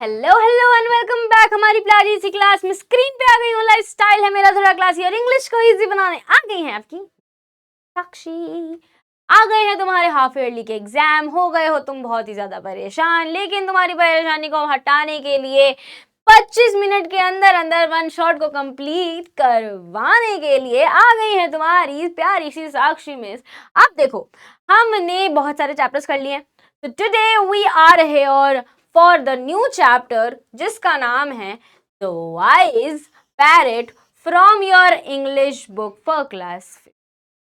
Hello hello and welcome back हमारी प्यारी सी class में। स्क्रीन पे आ गई हूँ, लाइफ स्टाइल है मेरा थोड़ा क्लासी और इंग्लिश को इजी बनाने आ गई हैं आपकी साक्षी। आ गए हैं तुम्हारे हाफ ईयरली के एग्जाम, हो गए हो तुम बहुत ही ज्यादा परेशान, लेकिन तुम्हारी परेशानी को हटाने के लिए 25 मिनट के अंदर अंदर वन शॉट को कंप्लीट करवाने के लिए आ गई है तुम्हारी प्यारी सी साक्षी मिस। अब देखो, हमने बहुत सारे चैप्टर्स कर लिए, तो today we are here for the new chapter जिसका नाम है the wise parrot from your English book for class,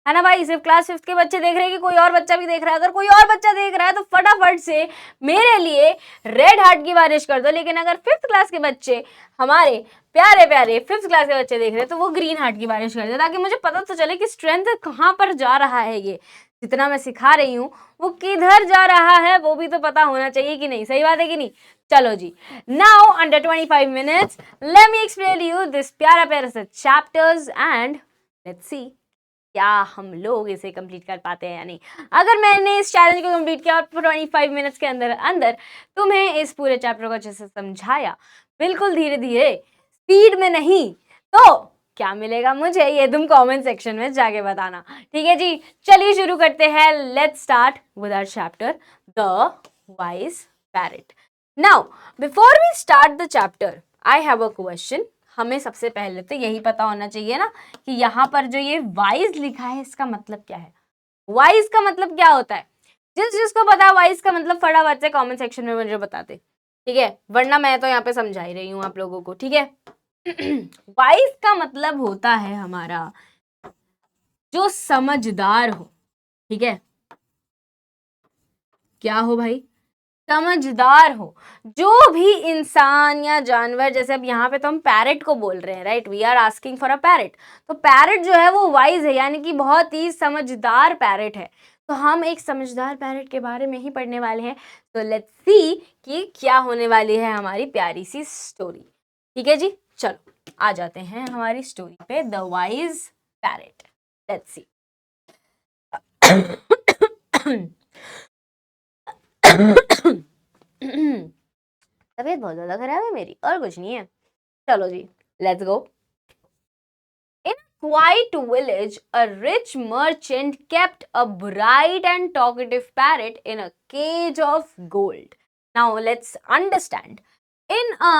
है ना भाई। सिर्फ क्लास 5th के बच्चे देख रहे हैं कि कोई और बच्चा भी देख रहा है? अगर कोई और बच्चा देख रहा है तो फटाफट से मेरे लिए रेड हार्ट की बारिश कर दो। लेकिन अगर 5th क्लास के बच्चे, हमारे प्यारे प्यारे 5th क्लास के बच्चे देख रहे हैं तो वो ग्रीन हार्ट की बारिश कर दे, ताकि मुझे पता तो चले कि स्ट्रेंथ कहाँ पर जा रहा है। ये जितना मैं सिखा रही हूँ वो किधर जा रहा है वो भी तो पता होना चाहिए कि नहीं। सही बात है कि नहीं? चलो जी, now under 25 minutes let me explain you this प्यारा प्यारा सा चैप्टर्स एंड लेट्स सी क्या हम लोग इसे कंप्लीट कर पाते हैं या नहीं। अगर मैंने इस चैलेंज को कंप्लीट किया और 25 मिनट्स के अंदर अंदर तुम्हें इस पूरे चैप्टर को अच्छे से समझाया, बिल्कुल धीरे धीरे स्पीड में नहीं, तो क्या मिलेगा मुझे ये तुम कमेंट सेक्शन में जाके बताना। ठीक है जी, चलिए शुरू करते हैं। Let's start with our chapter the wise parrot. Now before we start the chapter I have a question. हमें सबसे पहले तो यही पता होना चाहिए ना कि यहाँ पर जो ये वाइज लिखा है इसका मतलब क्या है। वाइज का मतलब क्या होता है? जिसको पता वाइज का मतलब फटाफट से कमेंट सेक्शन में मुझे बता दे, ठीक है? वरना मैं तो यहाँ पे समझा ही रही हूँ आप लोगों को, ठीक है? वाइज का मतलब होता है हमारा जो समझदार हो, ठीक है? क्या हो भाई? समझदार हो। जो भी इंसान या जानवर, जैसे अब यहाँ पे तो हम पैरेट को बोल रहे हैं, right? We are asking for a parrot. तो पैरेट जो है वो वाइज है, यानी कि बहुत ही समझदार पैरेट है। तो हम एक समझदार पैरेट के बारे में ही पढ़ने वाले हैं। तो लेट्स सी कि क्या होने वाली है हमारी प्यारी सी स्टोरी। ठीक है जी, चलो आ जाते हैं हमारी स्टोरी पे, the wise parrot. Let's see. तबीयत बहुत ज्यादा खराब है मेरी, और कुछ नहीं है। चलो जी, let's go. In a quiet village, a rich merchant kept a bright and talkative parrot in a cage of gold. Now let's understand. In a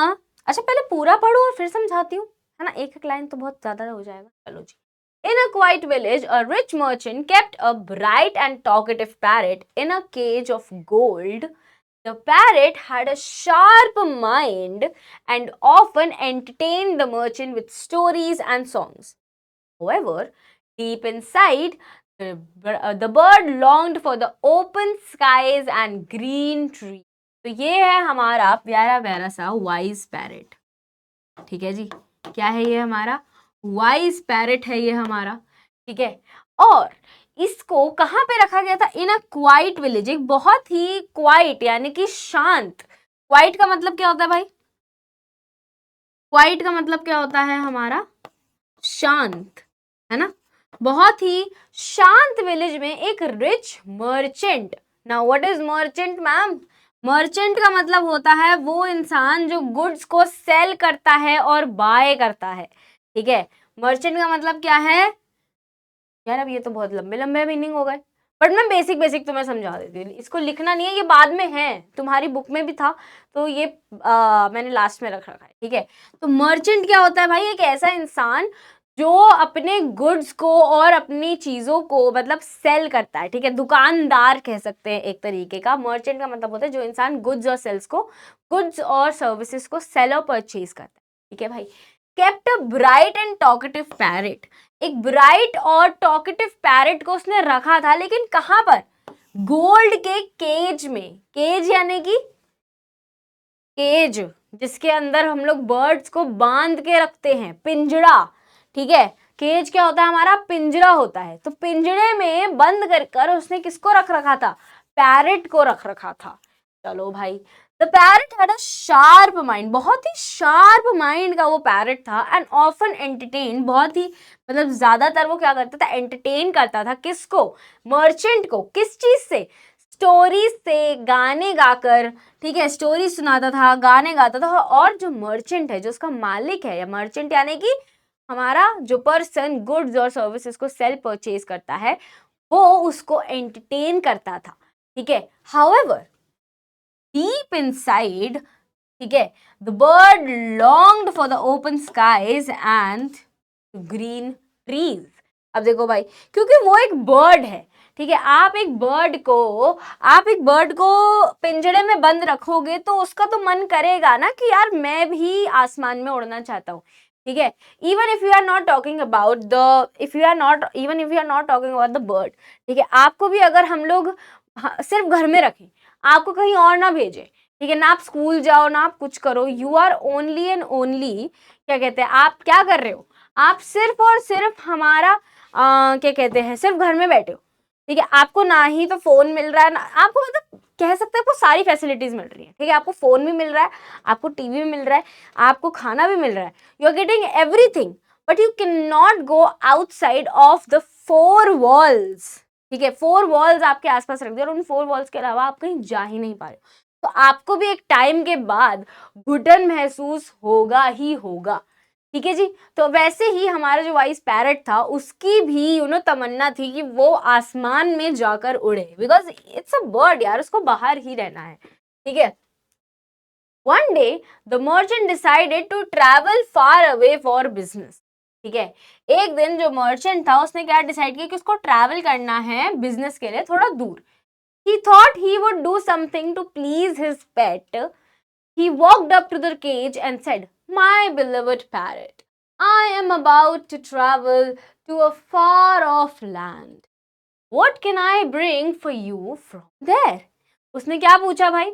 अच्छा पहले पूरा पढ़ो और फिर समझाती हूँ, है ना? एक एक लाइन तो बहुत ज्यादा हो जाएगा। चलो जी। In a quiet village, a rich merchant kept a bright and talkative parrot in a cage of gold. The parrot had a sharp mind and often entertained the merchant with stories and songs. However, deep inside, the bird longed for the open skies and green trees. तो ये है हमारा प्यारा प्यारा सा wise parrot. ठीक है जी, क्या है ये? हमारा वाइज पैरेट है ये हमारा, ठीक है? और इसको कहाँ पे रखा गया था? इन अ क्वाइट विलेज, एक बहुत ही क्वाइट यानी कि शांत। क्वाइट का मतलब क्या होता है भाई? क्वाइट का मतलब क्या होता है हमारा? शांत, है ना? बहुत ही शांत विलेज में एक rich merchant. Now what is merchant ma'am? Merchant का मतलब होता है वो इंसान जो गुड्स को सेल करता है और बाय करता है, ठीक है? मर्चेंट का मतलब क्या है यार? अब ये तो बहुत लंबे लंबे मीनिंग हो गए, बट मैं बेसिक बेसिक तुम्हें समझा देती हूँ। इसको लिखना नहीं है, ये बाद में है, तुम्हारी बुक में भी था, तो ये मैंने लास्ट में रख रखा है, ठीक है? तो मर्चेंट क्या होता है भाई? एक ऐसा इंसान जो अपने गुड्स को और अपनी चीजों को मतलब सेल करता है, ठीक है? दुकानदार कह सकते हैं एक तरीके का। मर्चेंट का मतलब होता है जो इंसान गुड्स और सेल्स को, गुड्स और सर्विसेज को सेल और परचेज करता है, ठीक है भाई? Kept a bright and talkative parrot, एक ब्राइट और टॉकेटिव पैरेट को उसने रखा था, लेकिन कहां पर? गोल्ड के केज में। केज यानी कि केज जिसके अंदर हम लोग बर्ड्स को बांध के रखते हैं, पिंजड़ा, ठीक है? केज क्या होता है हमारा? पिंजरा होता है। तो पिंजरे में बंद कर कर उसने किसको रख रखा था? पैरेट को रख रखा था। चलो भाई, the parrot had a sharp mind, बहुत ही शार्प माइंड का वो पैरेट था। एंड ऑफन एंटरटेन, बहुत ही मतलब ज्यादातर वो क्या करता था? एंटरटेन करता था किसको? मर्चेंट को। किस चीज से? स्टोरी से गाने गाकर, ठीक है, स्टोरी सुनाता था, गाने गाता था, और जो मर्चेंट है, जो उसका मालिक है, या मर्चेंट यानी कि हमारा जो पर्सन गुड्स और सर्विसेज को सेल परचेज करता है, वो उसको एंटरटेन करता था, ठीक है। हाउएवर डीप इनसाइड, ठीक है, the bird longed for the open skies and green trees. अब देखो भाई, क्योंकि वो एक बर्ड है, ठीक है, आप एक बर्ड को पिंजरे में बंद रखोगे तो उसका तो मन करेगा ना कि यार मैं भी आसमान में उड़ना चाहता हूँ, ठीक है। Even if you are not talking about the bird, ठीक है, आपको भी अगर हम लोग सिर्फ घर में रखें, आपको कहीं और ना भेजें, ठीक है, ना आप स्कूल जाओ, ना आप कुछ करो, you are only and only, क्या कहते हैं, आप क्या कर रहे हो, आप सिर्फ और सिर्फ हमारा क्या कहते हैं, सिर्फ घर में बैठे हो, ठीक है। आपको ना ही तो फोन मिल रहा है, ना आपको, मतलब कह सकते हैं आपको सारी फैसिलिटीज मिल रही है, ठीक है, आपको फोन भी मिल रहा है, आपको टीवी भी मिल रहा है, आपको खाना भी मिल रहा है, you are getting everything, but you can not go outside of the 4 walls, ठीक है। 4 वॉल्स आपके आसपास रख दिया और उन 4 वॉल्स के अलावा आप कहीं जा ही नहीं पा रहे हो, तो आपको भी एक टाइम के बाद घुटन महसूस होगा ही होगा, ठीक है जी। तो वैसे ही हमारा जो वाइस पैरट था, उसकी भी तमन्ना थी कि वो आसमान में जाकर उड़े, बिकॉज इट्स अ बर्ड यार, उसको बाहर ही रहना है, ठीक है। One day the merchant decided to travel far away for business, ठीक है। एक दिन जो मर्चेंट था, उसने क्या डिसाइड किया कि उसको ट्रैवल करना है बिजनेस के लिए थोड़ा दूर। He thought he would do something to please his pet. He walked up to the cage and said, "My beloved parrot, I am about to travel to a far off land. What can I bring for you from there?" उसने क्या पूछा भाई?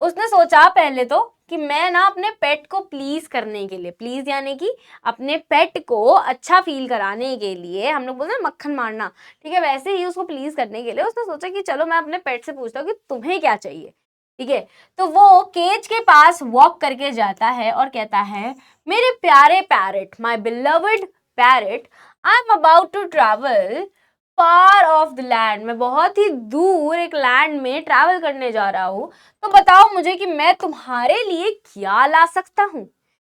उसने सोचा पहले तो कि मैं ना अपने पेट को प्लीज करने के लिए, प्लीज यानी कि अपने पेट को अच्छा फील कराने के लिए, हम लोग बोलते हैं मक्खन मारना, ठीक है, वैसे ही उसको प्लीज करने के लिए उसने सोचा कि चलो मैं अपने पेट से पूछता हूँ कि तुम्हें क्या चाहिए, ठीक है। तो वो केज के पास वॉक करके जाता है और कहता है, मेरे प्यारे parrot, my beloved parrot, I am about to travel far off the land, मैं बहुत ही दूर एक लैंड में ट्रैवल करने जा रहा हूँ, तो बताओ मुझे कि मैं तुम्हारे लिए क्या ला सकता हूँ।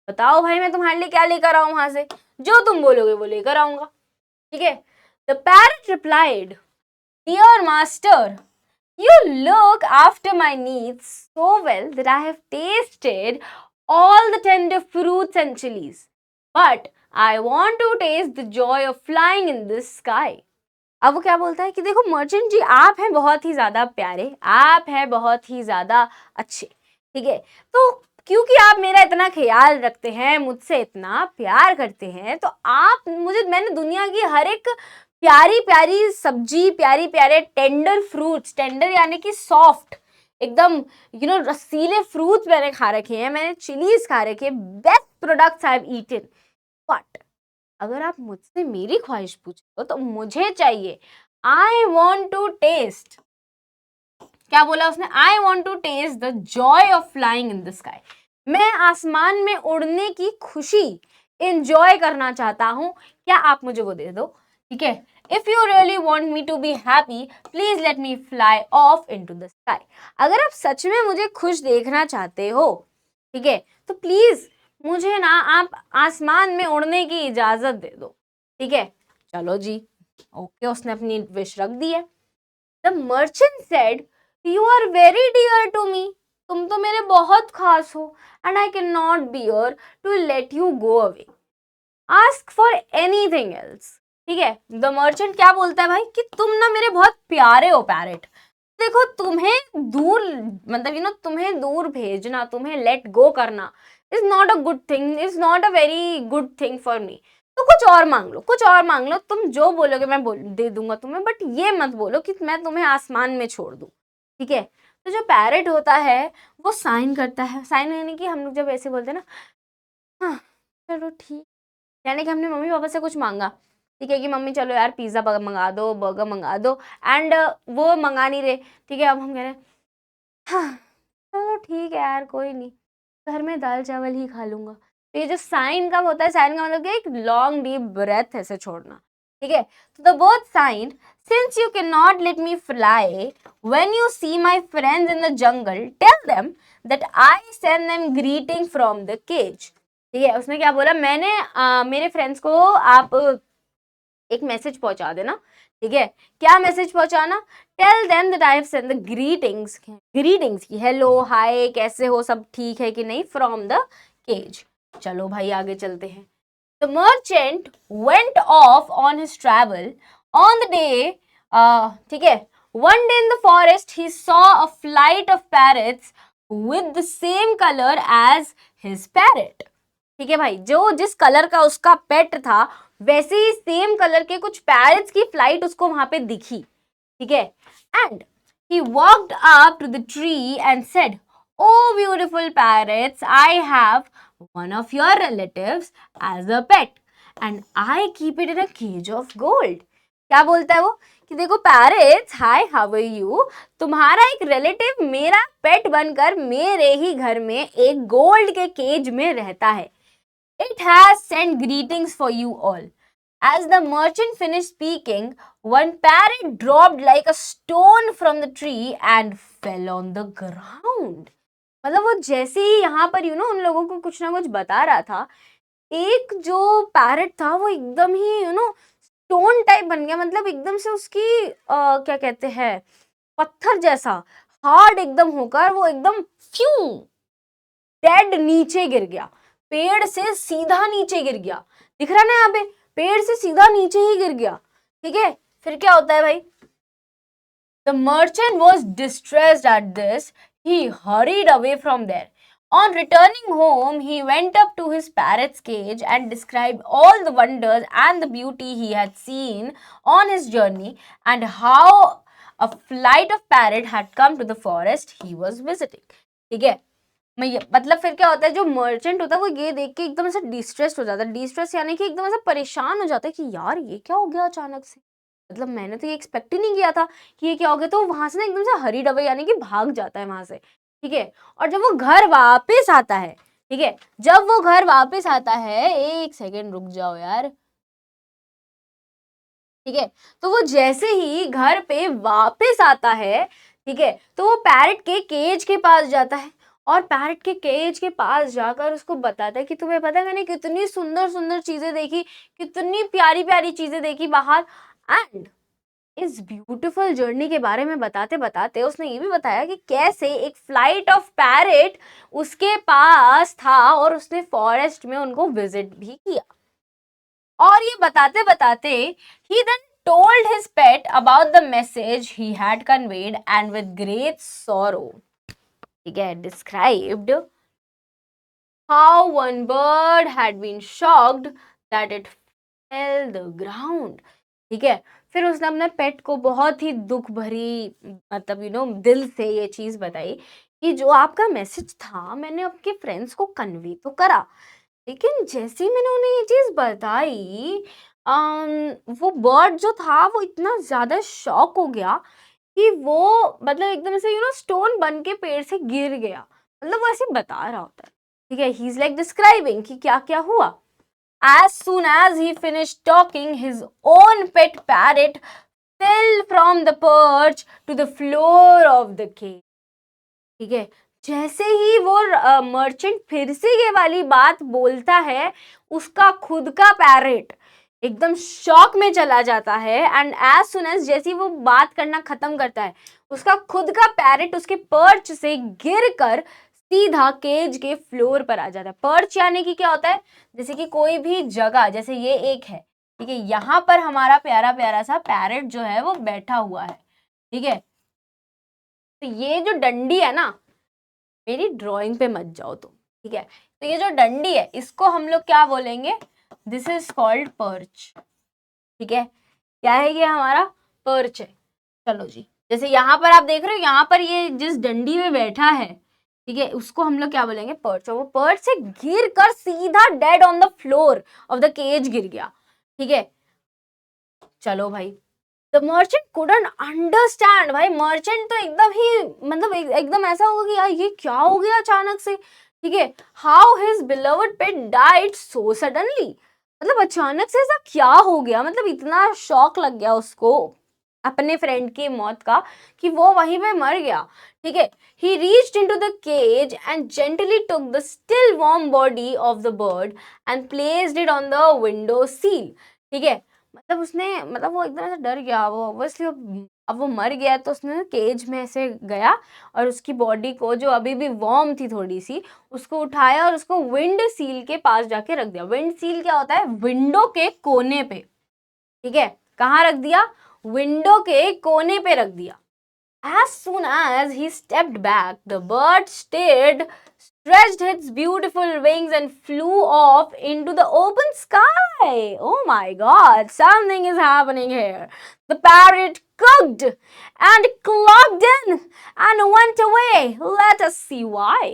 बताओ भाई, मैं तुम्हारे लिए क्या लेकर आऊं वहां से, जो तुम बोलोगे वो लेकर आऊंगा, ठीक है। The parrot replied, dear master, you look after my needs so well that I have tasted all the tender fruits and chilies, but I want to taste the joy of flying in the sky. अब वो क्या बोलता है कि देखो merchant जी, आप हैं बहुत ही ज्यादा प्यारे, आप हैं बहुत ही ज्यादा अच्छे, ठीक है, तो क्योंकि आप मेरा इतना ख्याल रखते हैं, मुझसे इतना प्यार करते हैं, तो मैंने दुनिया की हर एक प्यारी प्यारी सब्जी, प्यारी प्यारे टेंडर फ्रूट्स, टेंडर यानी कि सॉफ्ट, एकदम रसीले फ्रूट्स मैंने खा रखे हैं, मैंने चिलीज खा रखी है, best products I have eaten, but अगर आप मुझसे मेरी ख्वाहिश पूछो तो मुझे चाहिए, आई वॉन्ट टू टेस्ट, क्या बोला उसने, I want to taste the joy of flying in the sky, मैं आसमान में उड़ने की खुशी एंजॉय करना चाहता हूँ, क्या आप मुझे वो दे दो, ठीक है। If you really want me to be happy, please let me fly off into the sky, अगर आप सच में मुझे खुश देखना चाहते हो, ठीक है, तो प्लीज मुझे ना आप आसमान में उड़ने की इजाजत दे दो, ठीक है। चलो जी, ओके, उसने अपनी विश रख दी है। The merchant said, you are very dear to me, तुम तो मेरे बहुत खास हो, and I can not bear to let you go away, ask for anything else, ठीक है। द मर्चेंट क्या बोलता है भाई कि तुम ना मेरे बहुत प्यारे हो पैरेट, देखो तुम्हें दूर, मतलब तुम्हें दूर भेजना, तुम्हें लेट गो करना is not a good thing, is not a very good thing for me, तो कुछ और मांग लो, कुछ और मांग लो, तुम जो बोलोगे मैं दे दूंगा तुम्हें, बट ये मत बोलो कि मैं तुम्हें आसमान में छोड़ दूं, ठीक है। तो जो पैरेट होता है वो साइन करता है, साइन यानी कि हम लोग जब ऐसे बोलते हैं ना, हाँ चलो ठीक, यानी कि हमने मम्मी पापा से कुछ मांगा, ठीक है, कि मम्मी चलो यार पिज्ज़ा मंगा दो, बर्गर मंगा दो, एंड वो मंगा नहीं रहे, ठीक है, अब हम कह रहे हैं हाँ चलो ठीक है यार, कोई नहीं, घर में दाल चावल ही खा लूंगा। तो ये जो साइन का होता है, साइन का मतलब कि एक लॉन्ग डीप ब्रेथ ऐसे छोड़ना, ठीक है, तो the bird signed, since you cannot let me fly, when you see my friends in the jungle, tell them that I send them greeting from the cage. ठीक है, उसने क्या बोला, मैंने मेरे फ्रेंड्स को आप एक मैसेज पहुंचा देना. ठीक है, क्या मैसेज पहुंचाना, tell them that I have send the greetings, greetings की हेलो हाय कैसे हो, सब ठीक है कि नहीं, फ्रॉम द केज. चलो भाई आगे चलते हैं. The merchant went off on his travel. On the day, ठीक है, one day in the forest he saw a flight of parrots with the same color as his parrot. ठीक है भाई, जो जिस कलर का उसका पेट था वैसे ही सेम कलर के कुछ पैरट्स की फ्लाइट उसको वहां पे दिखी. ठीक है, and he walked up to the tree and said, "Oh beautiful parrots, I have one of your relatives as a pet and I keep it in a cage of gold." क्या बोलता है वो कि देखो parrots, hi how are you, तुम्हारा एक relative मेरा पेट बनकर मेरे ही घर में एक गोल्ड के केज में रहता है. It has sent greetings for you all. As the merchant finished speaking, one parrot dropped like a stone from the tree and fell on the ground. मतलब वो जैसे ही यहाँ पर उन लोगों को कुछ ना कुछ बता रहा था, एक जो पैरट था वो एकदम ही स्टोन टाइप बन गया. मतलब एकदम से उसकी क्या कहते हैं, पत्थर जैसा हार्ड एकदम होकर वो एकदम फ्यू डेड नीचे गिर गया. पेड़ से सीधा नीचे गिर गया. दिख रहा ना यहाँ पे, पेड़ से सीधा नीचे ही गिर गया. ठीक है, फिर क्या होता है भाई, The merchant was distressed at this. He hurried away from there. On returning home, he went up to his parrot's cage and described all the wonders and the beauty he had seen on his journey and how a flight of parrot had come to the forest he was visiting. ठीक है, मतलब फिर क्या होता है, जो merchant होता है वो ये देख के एकदम से डिस्ट्रेस हो जाता है. डिस्ट्रेस यानी कि एकदम से परेशान हो जाता है कि यार ये क्या हो गया अचानक से, मतलब मैंने तो ये एक्सपेक्ट ही नहीं किया था कि ये क्या हो गया. तो वहां से ना एकदम से हरी डबे यानी कि भाग जाता है वहां से. ठीक है, और जब वो घर वापस आता है, ठीक है, जब वो घर वापस आता है, एक सेकेंड रुक जाओ यार. ठीक है, तो वो जैसे ही घर पे वापस आता है, ठीक है, तो वो पैरट के केज के पास जाता है और पैरट के केज के पास जाकर उसको बताता है कि तुम्हें पता है मैंने कितनी सुंदर सुंदर चीजें देखी, कितनी प्यारी प्यारी चीजें देखी बाहर. एंड इस ब्यूटीफुल जर्नी के बारे में बताते बताते उसने ये भी बताया कि कैसे एक फ्लाइट ऑफ पैरट उसके पास था और उसने फॉरेस्ट में उनको विजिट भी किया. और ये बताते बताते he then told his pet about the message he had conveyed and with great sorrow, ठीक है, described how one bird had been shocked that it fell the ground. ठीक है, फिर उसने अपने पेट को बहुत ही दुख भरी मतलब दिल से ये चीज बताई कि जो आपका मैसेज था मैंने आपके फ्रेंड्स को कन्वे तो करा, लेकिन जैसे ही मैंने उन्हें ये चीज बताई वो बर्ड जो था वो इतना ज्यादा शॉक हो गया कि वो मतलब एकदम से स्टोन बन के पेड़ से गिर गया. मतलब वो ऐसे बता रहा होता है. ठीक है, ही इज लाइक डिस्क्राइबिंग कि क्या क्या हुआ. As soon as he finished talking, his own pet parrot fell from the perch to the floor of the cage. ठीक है, जैसे ही वो मर्चेंट फिर से ये वाली बात बोलता है, उसका खुद का पैरेट एकदम शॉक में चला जाता है. एंड एज सुन एज जैसे वो बात करना खत्म करता है, उसका खुद का पैरेट उसके पर्च से गिरकर सीधा केज के फ्लोर पर आ जाता है. पर्च यानी कि क्या होता है, जैसे कि कोई भी जगह, जैसे ये एक है, ठीक है, यहाँ पर हमारा प्यारा प्यारा सा पैरेट जो है वो बैठा हुआ है. ठीक है, तो ये जो डंडी है ना, मेरी ड्राइंग पे मत जाओ तुम. ठीक है, तो ये जो डंडी है इसको हम लोग क्या बोलेंगे, दिस इज कॉल्ड पर्च. ठीक है, क्या है ये हमारा पर्च है. चलो जी, जैसे यहाँ पर आप देख रहे हो, यहाँ पर ये जिस डंडी में बैठा है, ठीक है, उसको हम लोग क्या बोलेंगे, पर्च. और वो पर्च से गिर कर सीधा dead on the floor of the cage गिर गया. ठीक है, चलो भाई, द मर्चेंट कुडंट अंडरस्टैंड. भाई मर्चेंट तो एकदम ही मतलब एकदम ऐसा होगा कि यार ये क्या हो गया अचानक से. ठीक है, how his beloved pet died so suddenly. मतलब अचानक से ऐसा क्या हो गया, मतलब इतना शॉक लग गया उसको अपने फ्रेंड की मौत का कि वो वहीं पे मर गया। ठीक है, he reached into the cage and gently took the still warm body of the bird and placed it on the window sill। ठीक है, मतलब उसने, मतलब वो एकदम से डर गया, वो ऑब्वियसली अब वो मर गया तो उसने केज में ऐसे गया और उसकी बॉडी को जो अभी भी वार्म थी थोड़ी सी, उसको उठाया और उसको विंड सील के पास जाके रख दिया। विंड सील क्या होता है? विंडो के कोने पे। ठीक है, कहाँ रख दिया? विंडो के कोने पे रख दिया। As soon as he stepped back, the bird stared, stretched its beautiful wings and flew off into the open sky. Oh my God, something is happening here. The parrot cooked and clocked in and went away. Let us see why.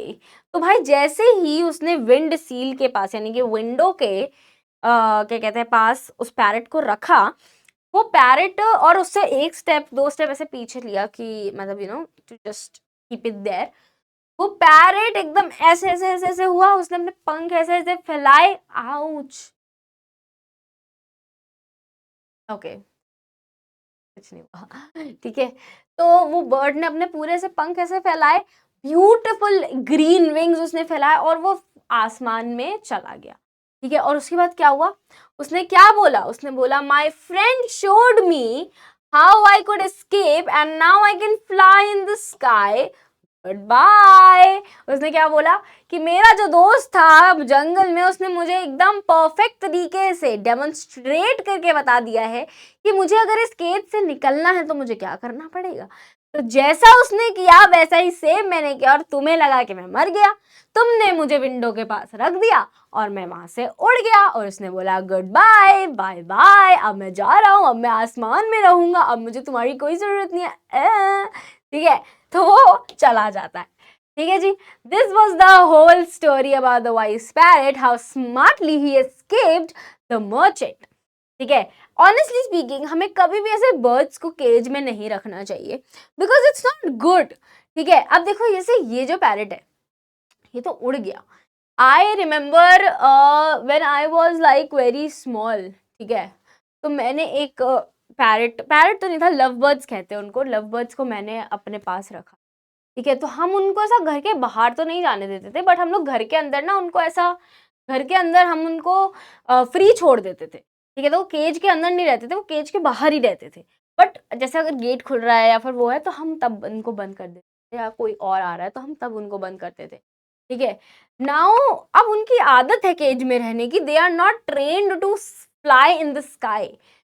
तो भाई जैसे ही उसने wind seal के पास यानी कि window के क्या कहते हैं पास उस पैरट को रखा, वो पैरेट और उससे एक स्टेप दो स्टेप ऐसे पीछे लिया कि मतलब to just keep it there. वो पैरेट एकदम ऐसे ऐसे ऐसे ऐसे हुआ, उसने अपने पंख ऐसे ऐसे फैलाए। आउच, ओके, कुछ नहीं हुआ। ठीक है, तो वो बर्ड ने अपने पूरे से पंख ऐसे फैलाए, ब्यूटीफुल ग्रीन विंग्स उसने फैलाए और वो आसमान में चला गया। ठीक है, और उसके बाद क्या हुआ? उसने क्या बोला? उसने बोला my friend showed me how I could escape and now I can fly in the sky, good bye. उसने क्या बोला कि मेरा जो दोस्त था जंगल में, उसने मुझे एकदम परफेक्ट तरीके से डेमोन्स्ट्रेट करके बता दिया है कि मुझे अगर इस केज से निकलना है तो मुझे क्या करना पड़ेगा। तो जैसा उसने किया वैसा ही सेम मैंने किया और तुम्हें लगा कि मैं मर गया, तुमने मुझे विंडो के पास रख दिया और मैं वहां से उड़ गया। और उसने बोला गुड बाय, बाय बाय, अब मैं जा रहा हूँ, अब मैं आसमान में रहूंगा, अब मुझे तुम्हारी कोई जरूरत नहीं है। ठीक है, तो वो चला जाता है। ठीक है जी, this was the whole story about the wise parrot, how smartly he escaped the merchant. ठीक है, ऑनेस्टली स्पीकिंग हमें कभी भी ऐसे बर्ड्स को केज में नहीं रखना चाहिए बिकॉज इट्स नॉट गुड। ठीक है, अब देखो जैसे ये जो पैरेट है ये तो उड़ गया। I remember when I was like very small. ठीक है, तो मैंने एक पैरेट तो नहीं था, लव बर्ड्स कहते हैं उनको, लव बर्ड्स को मैंने अपने पास रखा। ठीक है, तो हम उनको ऐसा घर के बाहर तो नहीं जाने देते थे, बट हम लोग घर के अंदर ना उनको ऐसा, घर के अंदर हम उनको फ्री छोड़ देते थे। ठीक है, तो वो केज के अंदर नहीं रहते थे, वो केज के बाहर ही रहते थे। बट जैसे अगर गेट खुल रहा है या फिर वो है तो हम तब उनको बंद कर देते थे, या कोई और आ रहा है तो हम तब उनको बंद करते थे। ठीक है, नाउ अब उनकी आदत है केज में रहने की, they are not trained to fly in the sky.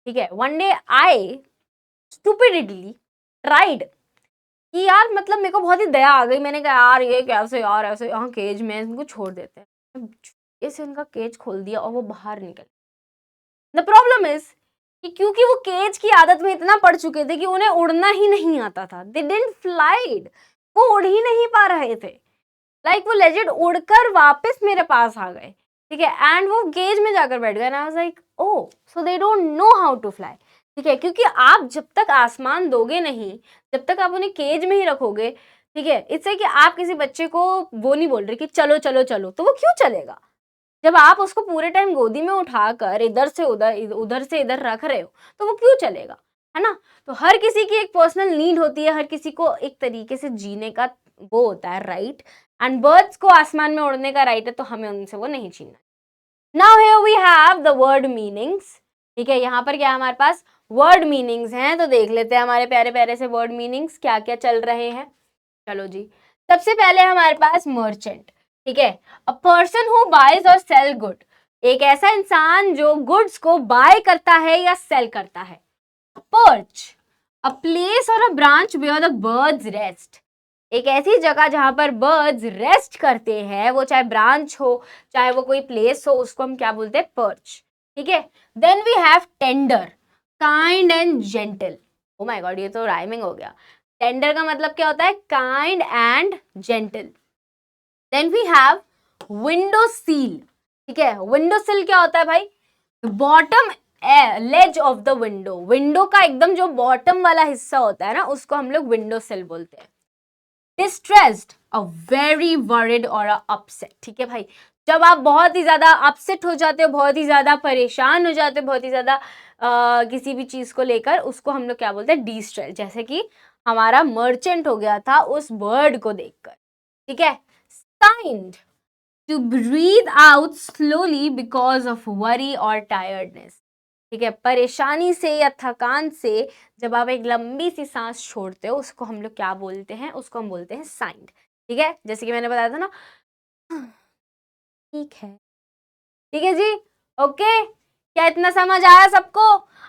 ठीक है, one day I stupidly tried कि यार मतलब मेरे को बहुत ही दया आ गई, मैंने कहा यार ये कैसे यार ऐसे यहाँ केज में इनको छोड़ देते हैं, ऐसे इनका केज खोल दिया और वो बाहर निकल। द प्रॉब्लम इज कि क्योंकि वो केज की आदत में इतना पड़ चुके थे कि उन्हें उड़ना ही नहीं आता था, दे डिडंट फ्लाइड, वो उड़ ही नहीं पा रहे थे। लाइक वो लेजिट उड़कर वापस मेरे पास आ गए। ठीक है, एंड वो केज में जाकर बैठ गए, I was like oh so they don't know how to fly. ठीक है, क्योंकि आप जब तक आसमान दोगे नहीं, जब तक आप उन्हें केज में ही रखोगे, ठीक है, इससे कि आप किसी बच्चे को वो नहीं बोल रहे कि चलो चलो चलो, तो वो क्यों चलेगा? जब आप उसको पूरे टाइम गोदी में उठाकर इधर से उधर उधर से इधर रख रहे हो तो वो क्यों चलेगा, है ना? तो हर किसी की एक पर्सनल नीड होती है, हर किसी को एक तरीके से जीने का वो होता है राइट, एंड बर्ड्स को आसमान में उड़ने का राइट है, तो हमें उनसे वो नहीं छीनना। Now here we have the word meanings. ठीक है, यहाँ पर क्या है हमारे पास वर्ड मीनिंग्स हैं, तो देख लेते हैं हमारे प्यारे प्यारे से वर्ड मीनिंग्स क्या क्या चल रहे हैं। चलो जी, सबसे पहले हमारे पास मर्चेंट। ठीक है, अ पर्सन हु बाइज और सेल गुड, एक ऐसा इंसान जो गुड्स को बाय करता है या सेल करता है। पर्च, अ प्लेस और a branch where the birds rest, एक ऐसी जगह जहां पर बर्ड्स रेस्ट करते हैं, वो चाहे ब्रांच हो चाहे वो कोई प्लेस हो, उसको हम क्या बोलते हैं? पर्च। ठीक है, then we have tender, kind and gentle. Oh my god, ये तो राइमिंग हो गया। टेंडर का मतलब क्या होता है? Kind and gentle. Then we have window sill. ठीक है, विंडो सील क्या होता है भाई? Bottom ledge of the window, window का एकदम जो बॉटम वाला हिस्सा होता है ना, उसको हम लोग विंडो सिल बोलते हैं। डिस्ट्रेस्ड, अ वेरी वरिड और अपसेट। ठीक है भाई, जब आप बहुत ही ज़्यादा अपसेट हो जाते हो, बहुत ही ज़्यादा परेशान हो जाते हो, बहुत ही ज़्यादा किसी भी चीज़ को लेकर, उसको हम लोग क्या बोलते हैं, डी स्ट्रेस। जैसे कि हमारा मर्चेंट हो गया था उस बर्ड को देखकर, ठीक है। Sighed to breathe out slowly because of worry और टायर्डनेस, ठीक है। परेशानी से या थकान से जब आप एक लंबी सी सांस छोड़ते हो, उसको हम लोग क्या बोलते हैं, उसको हम बोलते हैं साइंड, ठीक है। जैसे कि मैंने बताया था ना, ठीक है, ठीक है जी, ओके। क्या इतना समझ आया सबको?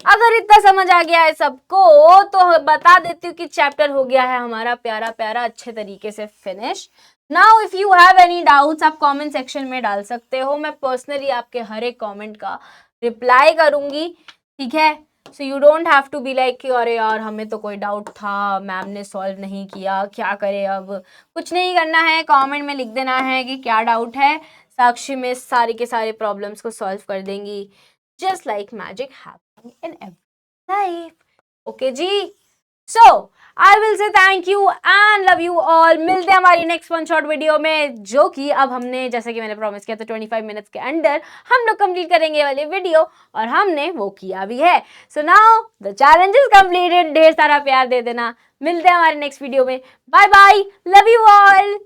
अगर इतना समझ आ गया है सबको तो बता देती हूँ कि चैप्टर हो गया है हमारा प्यारा प्यारा अच्छे तरीके से finish. Now if you have any doubts, आप कमेंट सेक्शन में डाल सकते हो, मैं पर्सनली आपके हर एक कमेंट का रिप्लाई करूंगी, ठीक है। So you don't have to be like कि अरे यार हमें तो कोई डाउट था, मैम ने सॉल्व नहीं किया, क्या करें अब। कुछ नहीं करना है, कमेंट में लिख देना है कि क्या डाउट है, साक्षी में सारे के सारे प्रॉब्लम्स को सॉल्व कर देंगी, just like magic happening in every life. Okay जी, so I will say thank you and love you all. मिलते हैं हमारी नेक्स्ट वन शॉट वीडियो में, जो कि अब हमने, जैसे कि मैंने प्रॉमिस किया था, 25 मिनट्स के अंदर हम लोग कंप्लीट करेंगे वाली वीडियो, और हमने वो किया भी है। So now the challenge is completed. ढेर सारा प्यार दे देना। मिलते हैं हमारे नेक्स्ट वीडियो में। Bye bye, love you all.